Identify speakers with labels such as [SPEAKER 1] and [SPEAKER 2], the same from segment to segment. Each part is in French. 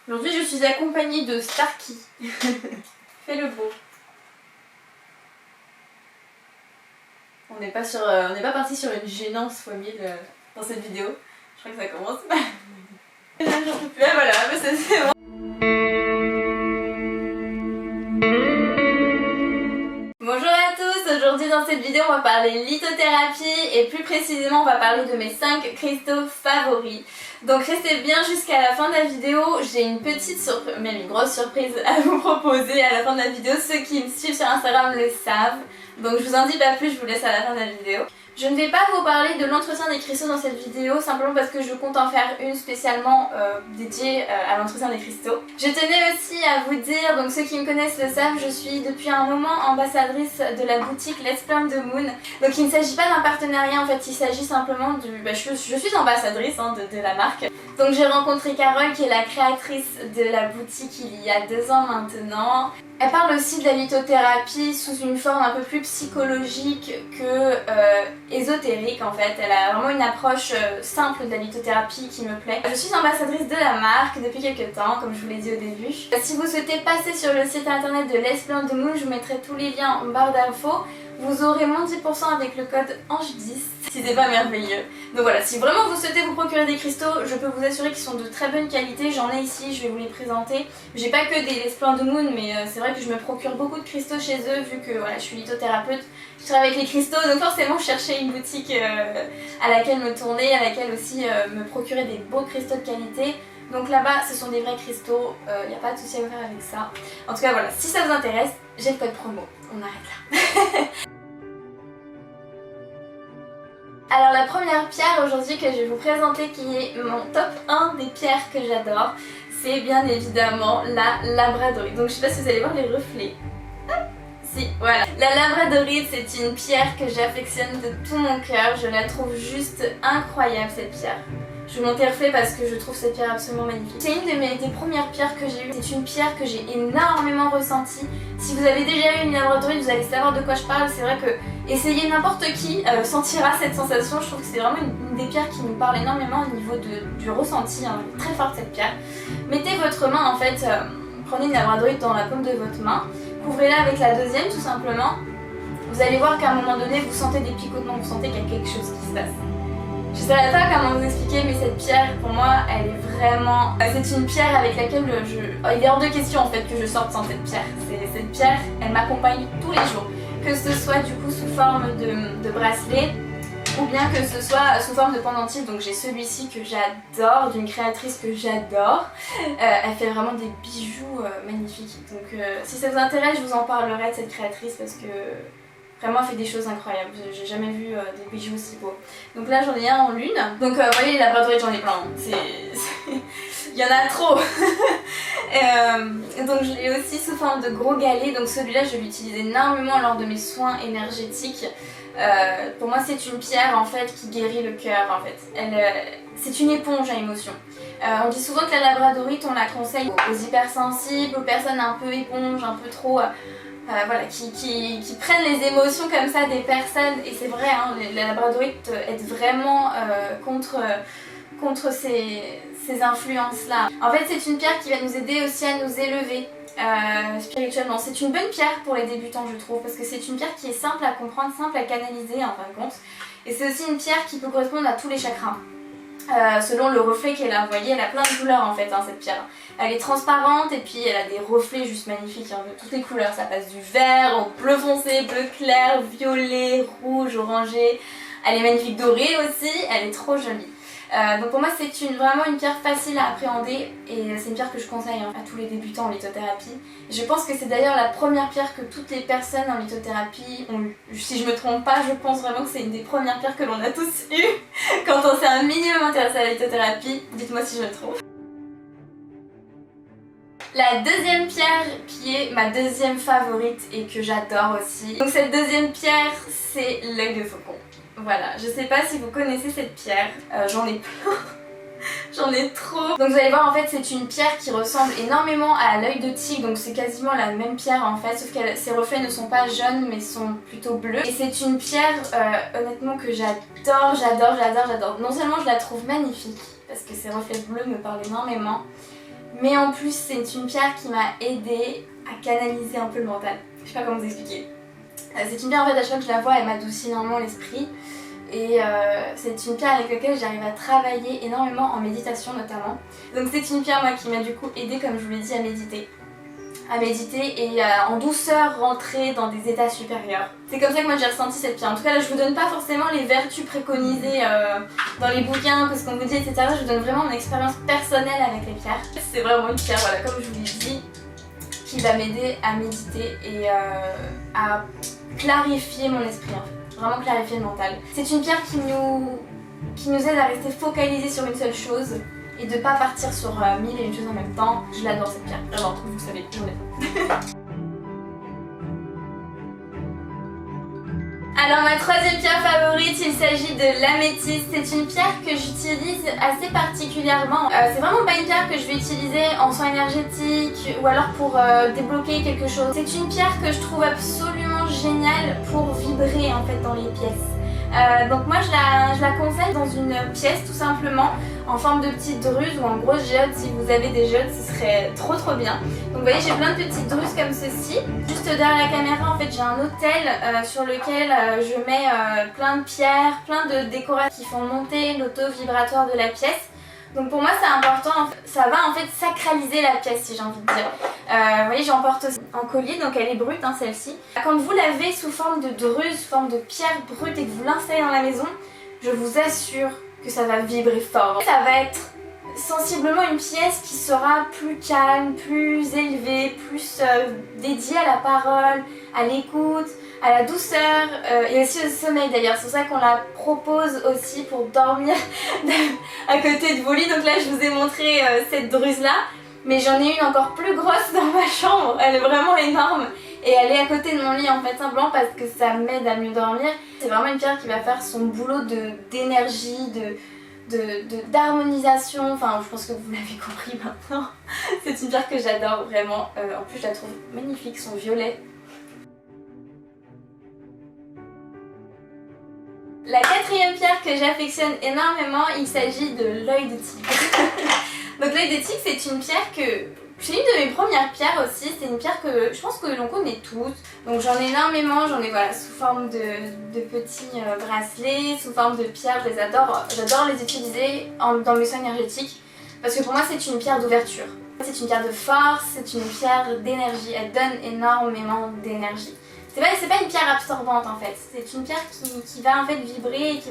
[SPEAKER 1] Aujourd'hui je suis accompagnée de Starkey. Fais le beau. On n'est pas parti sur une gênance fois 1000 dans cette vidéo. Je crois que ça commence. J'en peux plus. Ah voilà, mais c'est bon. Bonjour à tous, aujourd'hui dans cette vidéo on va parler lithothérapie et plus précisément on va parler de mes 5 cristaux favoris. Donc restez bien jusqu'à la fin de la vidéo, j'ai une petite surprise, même une grosse surprise à vous proposer à la fin de la vidéo. Ceux qui me suivent sur Instagram le savent, donc je vous en dis pas plus, je vous laisse à la fin de la vidéo. Je ne vais pas vous parler de l'entretien des cristaux dans cette vidéo, simplement parce que je compte en faire une spécialement dédiée à l'entretien des cristaux. Je tenais aussi à vous dire, donc ceux qui me connaissent le savent, je suis depuis un moment ambassadrice de la boutique Let's Plant the Moon. Donc il ne s'agit pas d'un partenariat en fait, il s'agit simplement du... je suis ambassadrice de la marque. Donc j'ai rencontré Carole qui est la créatrice de la boutique il y a 2 ans maintenant. Elle parle aussi de la lithothérapie sous une forme un peu plus psychologique que ésotérique en fait. Elle a vraiment une approche simple de la lithothérapie qui me plaît. Je suis ambassadrice de la marque depuis quelques temps, comme je vous l'ai dit au début. Si vous souhaitez passer sur le site internet de Let's Plant the Moon, je vous mettrai tous les liens en barre d'infos. Vous aurez moins 10% avec le code ANGE10 si c'est pas merveilleux. Donc voilà, si vraiment vous souhaitez vous procurer des cristaux, je peux vous assurer qu'ils sont de très bonne qualité. J'en ai ici, je vais vous les présenter. J'ai pas que des Let's Plant the Moon, mais c'est vrai que je me procure beaucoup de cristaux chez eux vu que voilà, je suis lithothérapeute. Je travaille avec les cristaux, donc forcément je cherchais une boutique à laquelle me tourner, à laquelle aussi me procurer des beaux cristaux de qualité. Donc là-bas, ce sont des vrais cristaux, il n'y a pas de souci à vous faire avec ça. En tout cas voilà, si ça vous intéresse, j'ai le code promo. On arrête là. Alors la première pierre aujourd'hui que je vais vous présenter, qui est mon top 1 des pierres que j'adore, c'est bien évidemment la labradorite. Donc je sais pas si vous allez voir les reflets. Si, voilà. La labradorite, c'est une pierre que j'affectionne de tout mon cœur. Je la trouve juste incroyable cette pierre. Je vous montre les reflets parce que je trouve cette pierre absolument magnifique. C'est une des premières pierres que j'ai eues. C'est une pierre que j'ai énormément ressentie. Si vous avez déjà eu une labradorite, vous allez savoir de quoi je parle. C'est vrai que essayer n'importe qui sentira cette sensation. Je trouve que c'est vraiment une des pierres qui me parle énormément au niveau du ressenti. Hein. Elle est très forte cette pierre. Mettez votre main en fait, prenez une labradorite dans la paume de votre main. Couvrez-la avec la deuxième tout simplement. Vous allez voir qu'à un moment donné, vous sentez des picotements, vous sentez qu'il y a quelque chose qui se passe. Je ne saurais pas comment vous expliquer, mais cette pierre, pour moi, elle est vraiment... C'est une pierre avec laquelle il est hors de question en fait que je sorte sans cette pierre. Cette pierre, elle m'accompagne tous les jours. Que ce soit du coup sous forme de bracelet, ou bien que ce soit sous forme de pendentif. Donc j'ai celui-ci que j'adore, d'une créatrice que j'adore. Elle fait vraiment des bijoux magnifiques. Donc si ça vous intéresse, je vous en parlerai de cette créatrice parce que... Vraiment, elle fait des choses incroyables. J'ai jamais vu des bijoux aussi beaux. Donc là, j'en ai un en lune. Donc, vous voyez, les labradorites, j'en ai plein. Il y en a trop. Donc, je l'ai aussi sous forme de gros galets. Donc, celui-là, je l'utilise énormément lors de mes soins énergétiques. Pour moi, c'est une pierre en fait qui guérit le cœur. En fait, c'est une éponge à émotions. On dit souvent que la labradorite, on la conseille aux hypersensibles, aux personnes un peu éponges, un peu trop. Voilà, qui prennent les émotions comme ça des personnes, et c'est vrai, hein, la labradorite aide vraiment contre ces influences-là. En fait, c'est une pierre qui va nous aider aussi à nous élever spirituellement. C'est une bonne pierre pour les débutants, je trouve, parce que c'est une pierre qui est simple à comprendre, simple à canaliser en fin de compte, et c'est aussi une pierre qui peut correspondre à tous les chakras. Selon le reflet qu'elle a, vous voyez, elle a plein de couleurs en fait, hein, cette pierre. Elle est transparente et puis elle a des reflets juste magnifiques, hein, de toutes les couleurs. Ça passe du vert au bleu foncé, bleu clair, violet, rouge, orangé. Elle est magnifique, dorée aussi, elle est trop jolie. Donc pour moi c'est vraiment une pierre facile à appréhender et c'est une pierre que je conseille hein, à tous les débutants en lithothérapie. Je pense que c'est d'ailleurs la première pierre que toutes les personnes en lithothérapie ont eu. Si je me trompe pas, je pense vraiment que c'est une des premières pierres que l'on a tous eues quand on s'est un minimum intéressé à la lithothérapie. Dites-moi si je me trompe. La deuxième pierre qui est ma deuxième favorite et que j'adore aussi. Donc cette deuxième pierre c'est l'œil de faucon. Voilà, je sais pas si vous connaissez cette pierre, j'en ai plein, j'en ai trop. Donc vous allez voir en fait c'est une pierre qui ressemble énormément à l'œil de tigre, donc c'est quasiment la même pierre en fait, sauf que ses reflets ne sont pas jaunes mais sont plutôt bleus. Et c'est une pierre honnêtement que j'adore. Non seulement je la trouve magnifique, parce que ses reflets bleus me parlent énormément, mais en plus c'est une pierre qui m'a aidée à canaliser un peu le mental. Je sais pas comment vous expliquer. C'est une pierre en fait, à chaque fois que je la vois, elle m'adoucit énormément l'esprit. Et c'est une pierre avec laquelle j'arrive à travailler énormément en méditation notamment. Donc c'est une pierre moi qui m'a du coup aidée, comme je vous l'ai dit, à méditer et en douceur rentrer dans des états supérieurs. C'est comme ça que moi j'ai ressenti cette pierre. En tout cas là je vous donne pas forcément les vertus préconisées dans les bouquins, que ce qu'on vous dit, etc. Je vous donne vraiment mon expérience personnelle avec les pierres. C'est vraiment une pierre, voilà, comme je vous l'ai dit, qui va m'aider à méditer et à clarifier mon esprit en fait. Vraiment clarifier le mental. C'est une pierre qui nous aide à rester focalisés sur une seule chose et de pas partir sur mille et une choses en même temps. Je l'adore cette pierre, vraiment, comme vous savez, j'en ai. Alors ma troisième pierre favorite, il s'agit de l'améthyste. C'est une pierre que j'utilise assez particulièrement. C'est vraiment pas une pierre que je vais utiliser en soin énergétique ou alors pour débloquer quelque chose. C'est une pierre que je trouve absolument géniale pour vibrer en fait dans les pièces. Donc moi je la conseille dans une pièce tout simplement en forme de petite druse ou en grosse géode. Si vous avez des géodes, ce serait trop bien. Donc vous voyez, j'ai plein de petites druses comme ceci. Juste derrière la caméra en fait j'ai un autel sur lequel je mets plein de pierres, plein de décorations qui font monter l'auto vibratoire de la pièce. Donc pour moi c'est important, ça va en fait sacraliser la pièce si j'ai envie de dire. Vous voyez, j'en porte aussi en collier, donc elle est brute hein, celle-ci. Quand vous l'avez sous forme de druse, sous forme de pierre brute et que vous l'installez dans la maison, je vous assure que ça va vibrer fort. Ça va être sensiblement une pièce qui sera plus calme, plus élevée, plus dédiée à la parole, à l'écoute, à la douceur et aussi au sommeil d'ailleurs. C'est pour ça qu'on la propose aussi pour dormir à côté de vos lits. Donc là je vous ai montré cette druse là, mais j'en ai une encore plus grosse dans ma chambre. Elle est vraiment énorme et elle est à côté de mon lit en fait, simplement parce que ça m'aide à mieux dormir. C'est vraiment une pierre qui va faire son boulot d'énergie, d'harmonisation. Enfin je pense que vous l'avez compris maintenant. C'est une pierre que j'adore vraiment. En plus je la trouve magnifique, son violet. La quatrième pierre que j'affectionne énormément, il s'agit de l'œil de tigre. Donc l'œil de tigre c'est une pierre que... C'est une de mes premières pierres aussi, c'est une pierre que je pense que l'on connaît toutes. Donc j'en ai énormément, j'en ai voilà, sous forme de petits bracelets, sous forme de pierres, je les adore. J'adore les utiliser dans mes soins énergétiques parce que pour moi c'est une pierre d'ouverture. C'est une pierre de force, c'est une pierre d'énergie, elle donne énormément d'énergie. C'est pas une pierre absorbante en fait, c'est une pierre qui va en fait vibrer et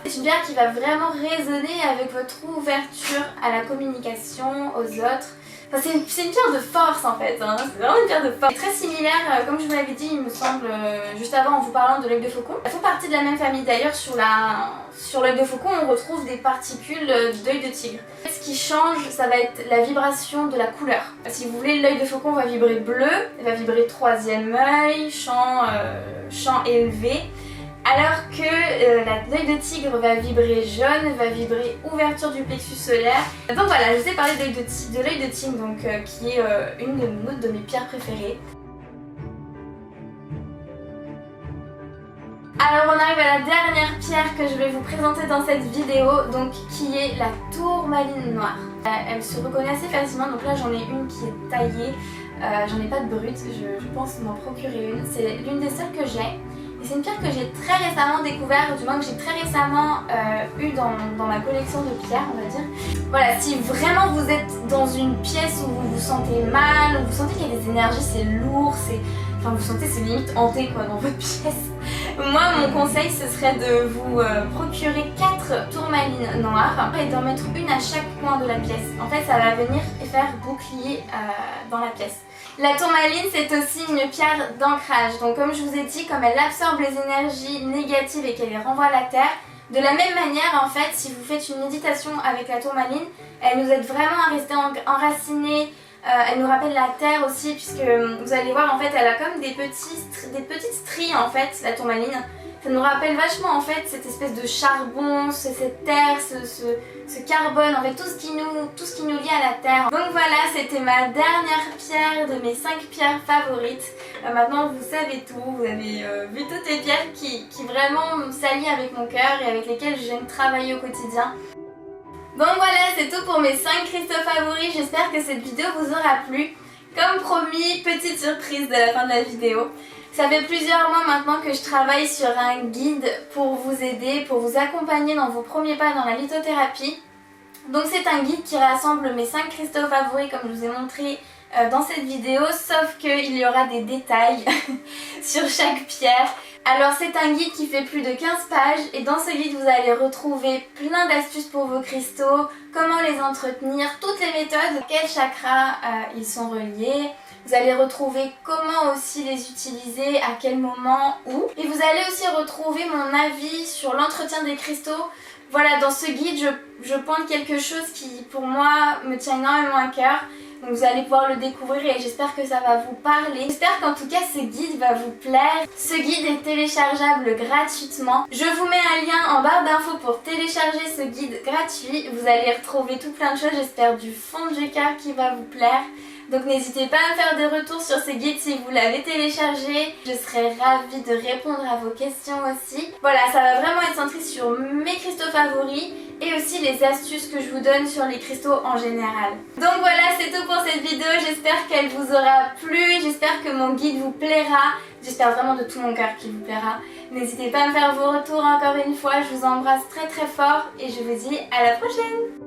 [SPEAKER 1] c'est une pierre qui va vraiment résonner avec votre ouverture à la communication, aux autres. Enfin, c'est une pierre de force en fait, hein. C'est vraiment une pierre de force. Très similaire, comme je vous l'avais dit, il me semble, juste avant en vous parlant de l'œil de faucon. Elles font partie de la même famille d'ailleurs. Sur l'œil de faucon, on retrouve des particules d'œil de tigre. Ce qui change, ça va être la vibration de la couleur. Si vous voulez, l'œil de faucon va vibrer bleu, il va vibrer troisième œil, champ élevé. Alors que l'œil de tigre va vibrer jaune, va vibrer ouverture du plexus solaire. Donc voilà, je vous ai parlé de l'œil de tigre, donc, qui est une de mes pierres préférées. Alors on arrive à la dernière pierre que je vais vous présenter dans cette vidéo, donc qui est la tourmaline noire. Elle se reconnaît assez facilement, donc là j'en ai une qui est taillée, j'en ai pas de brute, je pense m'en procurer une. C'est l'une des seules que j'ai. Et c'est une pierre que j'ai très récemment découvert, ou du moins que j'ai très récemment eu dans ma collection de pierres, on va dire. Voilà, si vraiment vous êtes dans une pièce où vous vous sentez mal, où vous sentez qu'il y a des énergies, c'est lourd, enfin vous sentez c'est limite hanté quoi dans votre pièce. Moi mon conseil ce serait de vous procurer 4 tourmalines noires et d'en mettre une à chaque coin de la pièce. En fait ça va venir faire bouclier dans la pièce. La tourmaline c'est aussi une pierre d'ancrage, donc comme je vous ai dit, comme elle absorbe les énergies négatives et qu'elle les renvoie à la terre, de la même manière en fait si vous faites une méditation avec la tourmaline, elle nous aide vraiment à rester enracinés. Elle nous rappelle la terre aussi, puisque vous allez voir en fait elle a comme des petites stries en fait, la tourmaline. Ça nous rappelle vachement en fait cette espèce de charbon, cette terre, ce carbone, en fait tout ce qui nous lie à la terre. Donc voilà, c'était ma dernière pierre de mes 5 pierres favorites. Maintenant vous savez tout, vous avez vu toutes les pierres qui vraiment s'allient avec mon cœur et avec lesquelles j'aime travailler au quotidien. Donc voilà, c'est tout pour mes 5 cristaux favoris. J'espère que cette vidéo vous aura plu. Comme promis, petite surprise de la fin de la vidéo. Ça fait plusieurs mois maintenant que je travaille sur un guide pour vous aider, pour vous accompagner dans vos premiers pas dans la lithothérapie. Donc c'est un guide qui rassemble mes 5 cristaux favoris comme je vous ai montré dans cette vidéo, sauf qu'il y aura des détails sur chaque pierre. Alors c'est un guide qui fait plus de 15 pages et dans ce guide vous allez retrouver plein d'astuces pour vos cristaux, comment les entretenir, toutes les méthodes, quels chakras ils sont reliés. Vous allez retrouver comment aussi les utiliser, à quel moment, où. Et vous allez aussi retrouver mon avis sur l'entretien des cristaux. Voilà, dans ce guide, je pointe quelque chose qui, pour moi, me tient énormément à cœur. Donc vous allez pouvoir le découvrir et j'espère que ça va vous parler. J'espère qu'en tout cas ce guide va vous plaire. Ce guide est téléchargeable gratuitement. Je vous mets un lien en barre d'infos pour télécharger ce guide gratuit. Vous allez retrouver tout plein de choses, j'espère du fond du cœur qui va vous plaire. Donc n'hésitez pas à me faire des retours sur ce guide si vous l'avez téléchargé. Je serai ravie de répondre à vos questions aussi. Voilà, ça va vraiment être centré sur mes cristaux favoris et aussi les astuces que je vous donne sur les cristaux en général. Donc voilà, c'est tout pour cette vidéo. J'espère qu'elle vous aura plu. J'espère que mon guide vous plaira. J'espère vraiment de tout mon cœur qu'il vous plaira. N'hésitez pas à me faire vos retours encore une fois. Je vous embrasse très très fort et je vous dis à la prochaine.